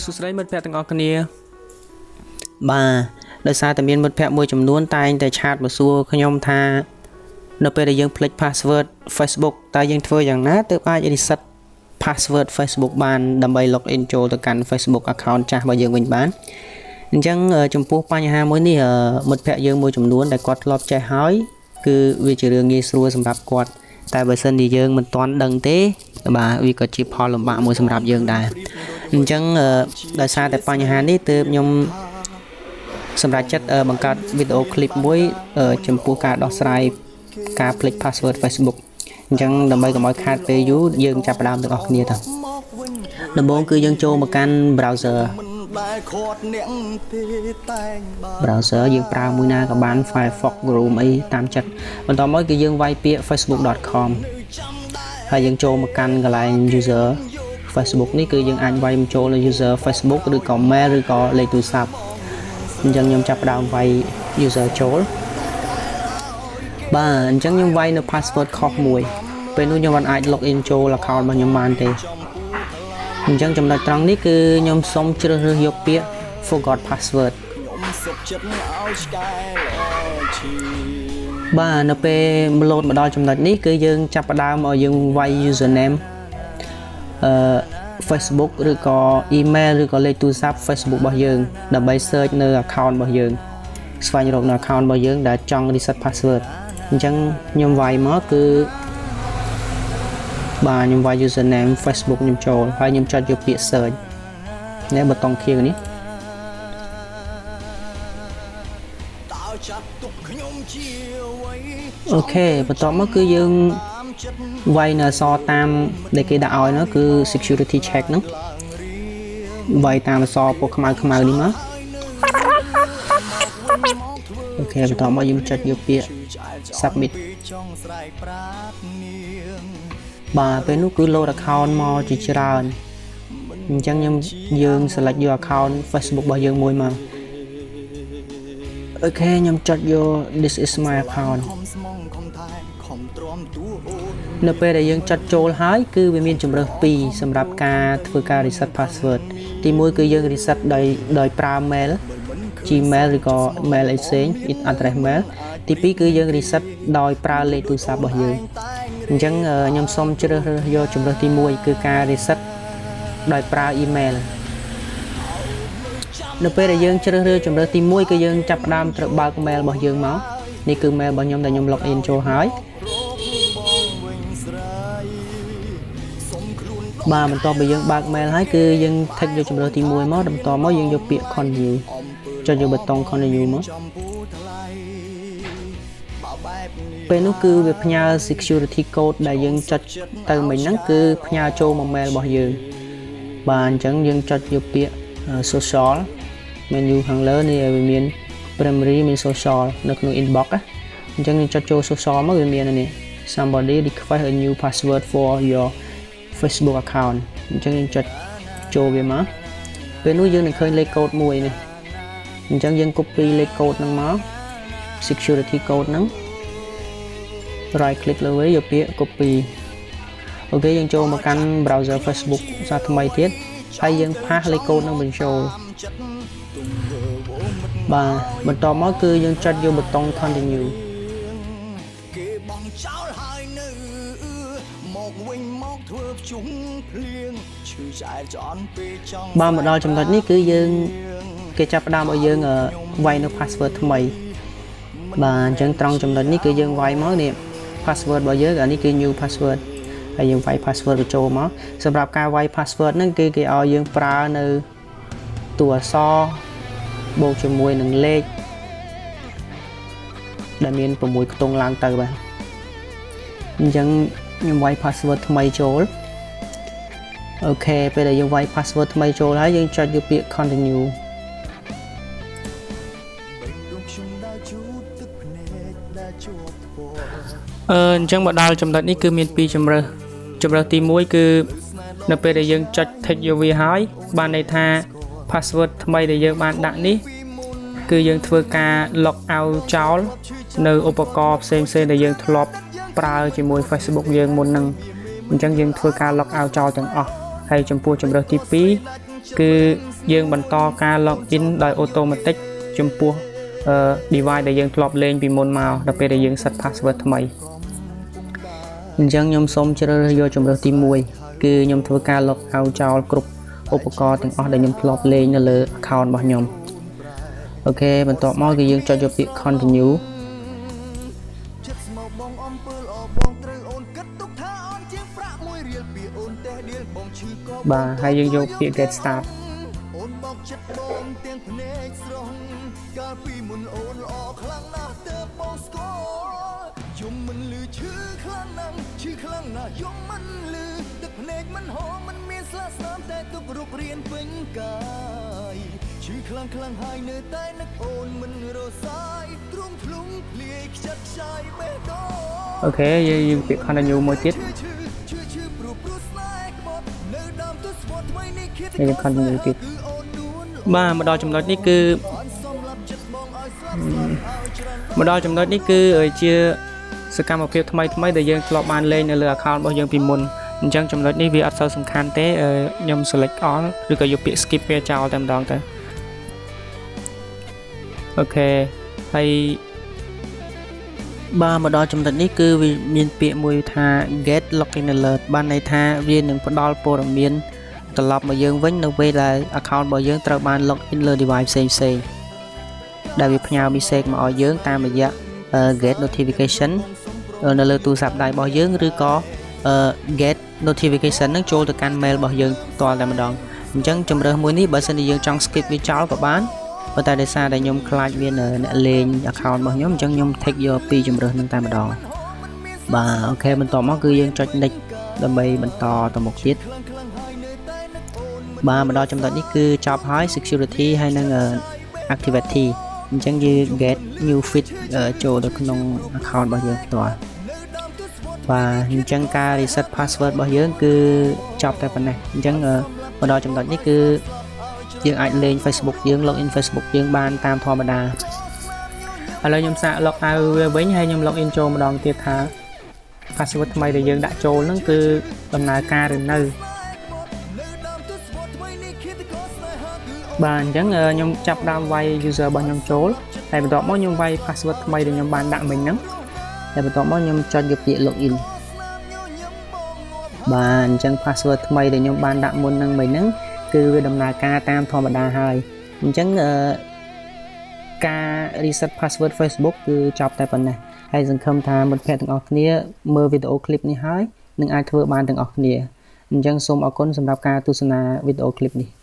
សួស្តីមិត្តភក្តិទាំងអស់គ្នាបាទដោយសារតែមានមិត្តភក្តិមួយចំនួនតែងតែឆាតមកសួរខ្ញុំថានៅពេលដែលយើងភ្លេច password Facebook តើយើងធ្វើយ៉ាងណាទើបអាច reset password Facebook បានដើម្បី log in ចូលទៅកាន់ Facebook account ចាស់របស់យើងវិញបានអញ្ចឹងចំពោះបញ្ហាមួយនេះមិត្តភក្តិយើងមួយចំនួនដែលគាត់ធ្លាប់ចេះហើយគឺវាជារឿងងាយស្រួលសម្រាប់គាត់តែបើសិនជាយើងមិនទាន់ដឹងទេបាទវាក៏ជាផលលំបាកមួយសម្រាប់យើងដែរអញ្ចឹងដោយសារតែបញ្ហានេះទើបខ្ញុំសម្រាប់ចិត្តបង្កើតវីដេអូឃ្លីបមួយចំពោះការដោះស្រាយការភ្លេច password Facebook អញ្ចឹងដើម្បីកុំឲ្យខាតពេលយូរយើងចាប់ផ្ដើមទាំងអស់គ្នាទៅដំបូងគឺយើងចូលមកកាន់ browser យើងប្រើមួយណាក៏បាន Firefox Chrome អីតាមចិត្តបន្តមកគឺយើងវាយពាក្យ facebook.com ហើយយើងចូលមកកាន់កន្លែង user Facebook នេះគឺយើងអាចវាយមកចូលលើ user Facebook ឬក៏ mail ឬក៏លេខទូរស័ព្ទអញ្ចឹងខ្ញុំចាប់ផ្ដើមវាយ user ចូលបាទអញ្ចឹងខ្ញុំវាយនៅ password ខុសមួយពេលនោះខ្ញុំមិនអាច log in ចូល account របស់ខ្ញុំបានទេអញ្ចឹងចំណុចត្រង់នេះគឺខ្ញុំសូមជ្រើសរើសយកពាក្យ forgot password បាទនៅពេល load មកដល់ចំណុចនេះគឺយើងចាប់ផ្ដើមឲ្យយើងវាយ username Facebook ឬក៏ email ឬក៏លេខទូរស័ព្ទ Facebook របស់យើងដើម្បី search នៅ account របស់យើងស្វែងរកនៅ account របស់យើងដែលចង់ reset password អញ្ចឹងខ្ញុំវាយមកគឺបាទខ្ញុំវាយ username Facebook ខ្ញុំចូលហើយខ្ញុំចុចយកពាក្យ search នេះប៊ូតុងខៀវនេះអូខេបន្ទាប់មកគឺយើងវាយនៅអក្សរតាមដែលគេដាក់ឲ្យនោះគឺ security check ហ្នឹងវាយតាមអក្សរពណ៌ខ្មៅនេះមកអូខេបន្ទាប់មកយើងចុចយកពាក្យ submit បាទពេលនោះគឺ load account មកជាច្រើនអញ្ចឹងយើង select យក account Facebook របស់យើងមួយមកអូខេខ្ញុំចុចយក this is my account នៅពេលដែលយើងចុចចូលហើយគឺវាមានជម្រើស2សម្រាប់ការធ្វើការ reset password ទី1គឺយើង reset ដោយប្រើ mail Gmail ឬក៏ mail ផ្សេង address mail ទី2គឺយើង reset ដោយប្រើលេខទូរស័ព្ទរបស់យើងអញ្ចឹងខ្ញុំសូមជ្រើសរើសយកជម្រើសទី1គឺការ reset ដោយប្រើ email នៅពេលដែលយើងជ្រើសរើសជម្រើសទី1គឺយើងចាប់ផ្ដើមត្រូវបើក mail របស់យើងមកនេះគឺ mail របស់ខ្ញុំដែលខ្ញុំ log in ចូលហើយបាទបន្ទាប់ពីយើងបើក mail ហើយគឺយើង take យកជម្រើសទី1មកបន្តមកយើងយកពាក្យ continue ចុចយកប៊ូតុង continue មកពេលនោះគឺវាផ្ញើ security code ដែលយើងចុចទៅមិញហ្នឹងគឺផ្ញើចូលមក mail របស់យើងបាទអញ្ចឹងយើងចុចយកពាក្យ social menu ខាងលើនេះវាមាន primary មាន social នៅក្នុង inbox អញ្ចឹងយើងចុចចូល social មកវាមាននេះ somebody request a new password for your Facebook account អញ្ចឹងយើងចុចចូលវាមកពេលនោះយើងនឹងឃើញលេខកូដមួយនេះអញ្ចឹងយើង copy លេខកូដហ្នឹងមក security code ហ្នឹង right click លើវាយកពាក្យ copy អូខេយើងចូលមកកាន់ browser Facebook សាថ្មីទៀតហើយយើងផាសលេខកូដហ្នឹងបញ្ចូលបាទបន្តមកគឺយើងចុចយកប៊ូតុង continue បាទមកដល់ចំណុចនេះគឺយើងគេចាប់ផ្ដើមឲ្យយើងវាយនៅ password ថ្មីបាទអញ្ចឹងត្រង់ចំណុចនេះគឺយើងវាយមកនេះ password របស់យើងអានេះគឺ new password ហើយយើងវាយ password បញ្ចូលមកសម្រាប់ការវាយ password ហ្នឹងគឺគេឲ្យយើងប្រើនៅតួអក្សរបូកជាមួយនឹងលេខដែលមាន6ខ្ទង់ឡើងទៅបាទអញ្ចឹងខ្ញុំវាយ password ថ្មីចូលអូខេពេលដែលយើងវាយ password ថ្មីចូលហើយយើងចុចយកពាក្យ continue អញ្ចឹងមកដល់ចំណុចនេះគឺមាន2ជម្រើសទី1គឺនៅពេលដែលយើងចុច take យកវាហើយបានន័យថា password ថ្មីដែលយើងបានដាក់នេះគឺយើងធ្វើការ log out ចោលនៅឧបករណ៍ផ្សេងៗដែលយើងធ្លាប់ប្រើជាមួយ Facebook យើងមុនហ្នឹង អញ្ចឹងយើងធ្វើការ log out ចោលទាំងអស់ហើយចំពោះជំរើសទី2គឺយើងបន្តការ log in ដោយ automatic ចំពោះdevice ដែលយើងធ្លាប់លេងពីមុនមកដល់ពេលដែលយើង set password ថ្មីអញ្ចឹងខ្ញុំសូមជ្រើសរើសយកជំរើសទី1គឺខ្ញុំធ្វើការ log out ចោលគ្រប់ឧបករណ៍ទាំងអស់ដែលខ្ញុំធ្លាប់លេងនៅលើ account របស់ខ្ញុំអូខេបន្ទាប់មកគឺយើងចុចយកពាក្យ continue បាទហើយយើងយកពាក្យ get start អូនបោកចិត្តបងទាំងភ្នែកស្រស់កាលពីមុនអូនល្អខ្លាំងណាស់ទើបបងស្គាល់យំមិនលឺឈឺខ្លាំងណាស់ឈឺខ្លាំងណាស់យំមិនលឺទឹកភ្នែកមិនហូរមិនមានស្លាកស្នាមតែទុករូបរាងពេញកាយឈឺខ្លាំងខ្លាំងហើយនៅតែនឹកអូនមិនរសាយទ្រង់ធ្លុំភ្លាយខ្ចាត់ខ្ចាយបេះដូងអូខេយើងពាក្យ continue មួយទៀតយើង continue ទៀតបាទមកដល់ចំណុចនេះគឺជាសកម្មភាពថ្មីដែលយើងធ្លាប់បានលេងនៅលើ account របស់យើងពីមុនអញ្ចឹងចំណុចនេះវាអត់សូវសំខាន់ទេខ្ញុំ select all ឬក៏យកពាក្យ skip វាចោលតែម្ដងទៅអូខេហើយបាទមកដល់ចំណុចនេះគឺវាមានពាក្យមួយថា get login alert បានន័យថាវានឹងផ្ដល់ព័ត៌មានត្រឡប់មកយើងវិញនៅពេលដែល account របស់យើងត្រូវបាន login លើ device ផ្សេងដែលវាផ្ញើ message មកឲ្យយើងតាមរយៈ get notification នៅលើទូរស័ព្ទដៃរបស់យើងឬក៏ get notification នឹងចូលទៅកាន់ mail របស់យើងផ្ទាល់តែម្ដងអញ្ចឹងជំរើសមួយនេះបើសិនជាយើងចង់ skip វាចោលក៏បានប៉ុន្តែដោយសារតែខ្ញុំខ្លាចមានអ្នកលេង account របស់ខ្ញុំអញ្ចឹងខ្ញុំ take យកពីជំរើសនឹងតែម្ដងបាទអូខេបន្ទាប់មកគឺយើងចុច next ដើម្បីបន្តទៅមុខទៀតបាទមកដល់ចំណុចនេះគឺចប់ហើយ security ហើយនឹង activity អញ្ចឹងយើង get new feed ចូលទៅក្នុង account របស់យើងផ្ទាល់បាទអញ្ចឹងការ reset password របស់យើងគឺចប់តែប៉ុណ្ណេះអញ្ចឹងមកដល់ចំណុចនេះគឺយើងអាចលេង Facebook យើង login Facebook យើងបានតាមធម្មតាឥឡូវខ្ញុំសាក log out វាវិញហើយខ្ញុំ login ចូលម្ដងទៀតថា password ថ្មីដែលយើងដាក់ចូលហ្នឹងគឺដំណើរការឬនៅបាទអញ្ចឹងខ្ញុំចាប់ដើមវាយ user របស់ខ្ញុំចូលហើយបន្ទាប់មកខ្ញុំវាយ password ថ្មីដែលខ្ញុំបានដាក់មិញហ្នឹងហើយបន្ទាប់មកខ្ញុំចុចយកពាក្យ login បាទអញ្ចឹង password ថ្មីដែលខ្ញុំបានដាក់មុនហ្នឹងមិញហ្នឹងគឺវាដំណើរការតាមធម្មតាហើយអញ្ចឹងការ reset password Facebook គឺចប់តែប៉ុណ្ណេះហើយសង្ឃឹមថាមិត្តភ័ក្តិទាំងអស់គ្នាមើលវីដេអូ clip នេះហើយនឹងអាចធ្វើបានទាំងអស់គ្នាអញ្ចឹងសូមអរគុណសម្រាប់ការទស្សនាវីដេអូ clip នេះ